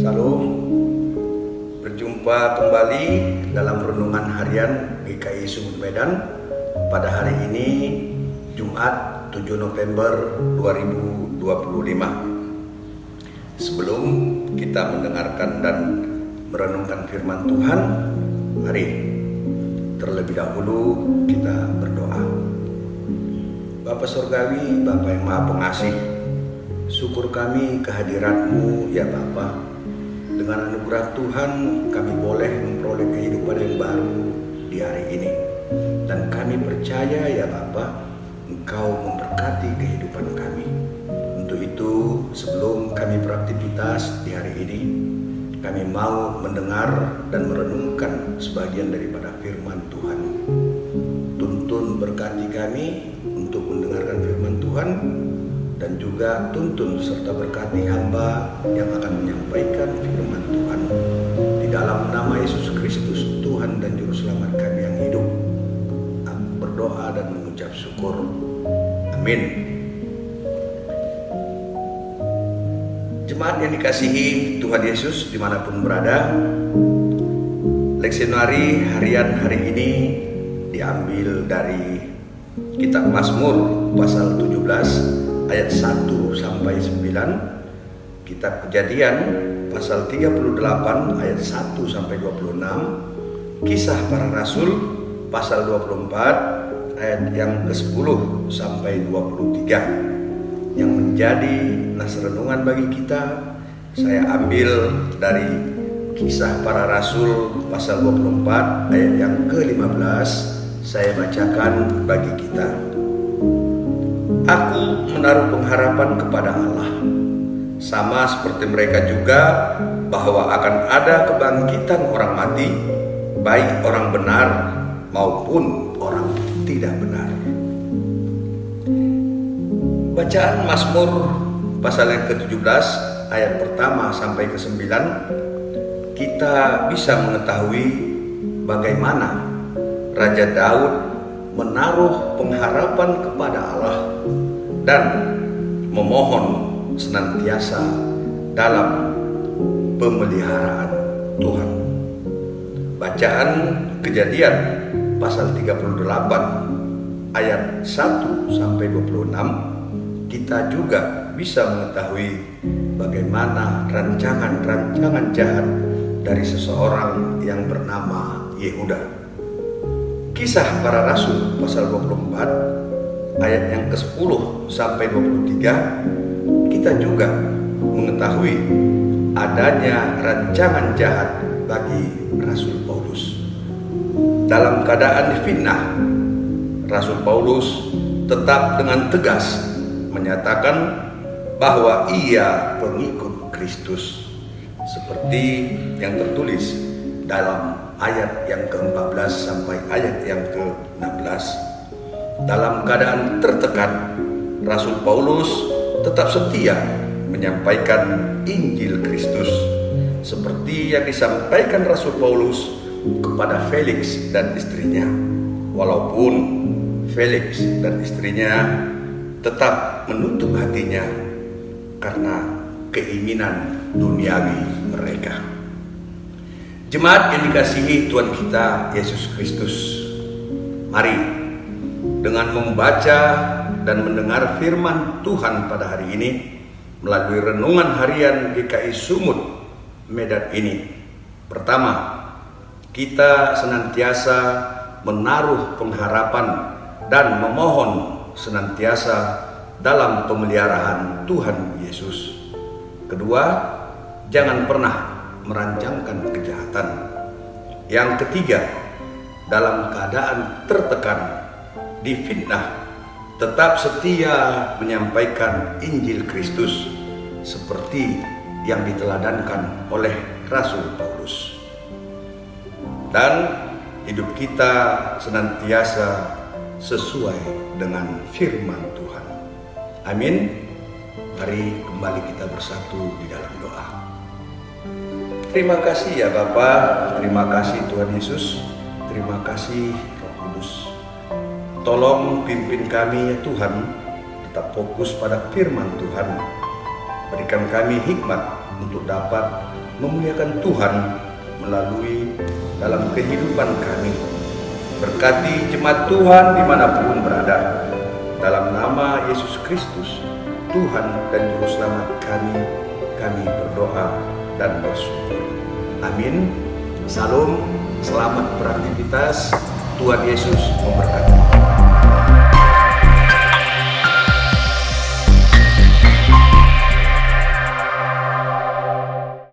Salam, berjumpa kembali dalam renungan harian GKI Sumut Medan pada hari ini Jumat 7 November 2025. Sebelum kita mendengarkan dan merenungkan firman Tuhan, mari terlebih dahulu kita berdoa. Bapa Surgawi, Bapa yang Maha Pengasih, syukur kami kehadirat-Mu ya Bapa. Dengan anugerah Tuhan kami boleh memperoleh kehidupan yang baru di hari ini. Dan kami percaya ya Bapa, Engkau memberkati kehidupan kami. Untuk itu sebelum kami beraktivitas di hari ini, kami mau mendengar dan merenungkan sebagian daripada firman Tuhan. Tuntun berkati kami untuk mendengarkan firman Tuhan, dan juga tuntun serta berkati hamba yang akan menyampaikan firman Tuhan. Di dalam nama Yesus Kristus, Tuhan dan Juru Selamat kami yang hidup, aku berdoa dan mengucap syukur. Amin. Jemaat yang dikasihi Tuhan Yesus dimanapun berada, leksionari harian hari ini diambil dari Kitab Mazmur pasal 17 ayat 1 sampai 9, Kitab Kejadian pasal 38 ayat 1 sampai 26, Kisah Para Rasul pasal 24 ayat yang ke-10 sampai 23. Yang menjadi nas renungan bagi kita, saya ambil dari Kisah Para Rasul pasal 24 ayat yang ke-15. Saya bacakan bagi kita. Aku menaruh pengharapan kepada Allah, sama seperti mereka juga, bahwa akan ada kebangkitan orang mati, baik orang benar maupun orang tidak benar. Bacaan Mazmur pasal yang ke-17 ayat pertama sampai ke-9, kita bisa mengetahui bagaimana Raja Daud menaruh pengharapan kepada Allah dan memohon senantiasa dalam pemeliharaan Tuhan. Bacaan Kejadian pasal 38 ayat 1 sampai 26, kita juga bisa mengetahui bagaimana rancangan-rancangan jahat dari seseorang yang bernama Yehuda. Kisah Para Rasul pasal 24 ayat yang ke-10 sampai 23, kita juga mengetahui adanya rancangan jahat bagi Rasul Paulus. Dalam keadaan difitnah, Rasul Paulus tetap dengan tegas menyatakan bahwa ia pengikut Kristus, seperti yang tertulis dalam ayat yang ke-14 sampai ayat yang ke-16. Dalam keadaan tertekan, Rasul Paulus tetap setia menyampaikan Injil Kristus, seperti yang disampaikan Rasul Paulus kepada Felix dan istrinya, walaupun Felix dan istrinya tetap menutup hatinya karena keinginan duniawi mereka. Jemaat yang dikasihi Tuhan kita Yesus Kristus, mari dengan membaca dan mendengar firman Tuhan pada hari ini melalui renungan harian GKI Sumut Medan ini. Pertama, kita senantiasa menaruh pengharapan dan memohon senantiasa dalam pemeliharaan Tuhan Yesus. Kedua, jangan pernah merancangkan kejahatan. Yang ketiga, dalam keadaan tertekan, difitnah, tetap setia menyampaikan Injil Kristus, seperti yang diteladankan oleh Rasul Paulus. Dan hidup kita senantiasa sesuai dengan firman Tuhan. Amin. Mari kembali kita bersatu di dalam doa. Terima kasih ya Bapa, terima kasih Tuhan Yesus, terima kasih Roh Kudus. Tolong pimpin kami ya Tuhan, tetap fokus pada firman Tuhan. Berikan kami hikmat untuk dapat memuliakan Tuhan melalui dalam kehidupan kami. Berkati jemaat Tuhan dimanapun berada. Dalam nama Yesus Kristus, Tuhan dan Juru Selamat kami berdoa dan bersyukur. Amin. Salam, selamat beraktivitas. Tuhan Yesus memberkati.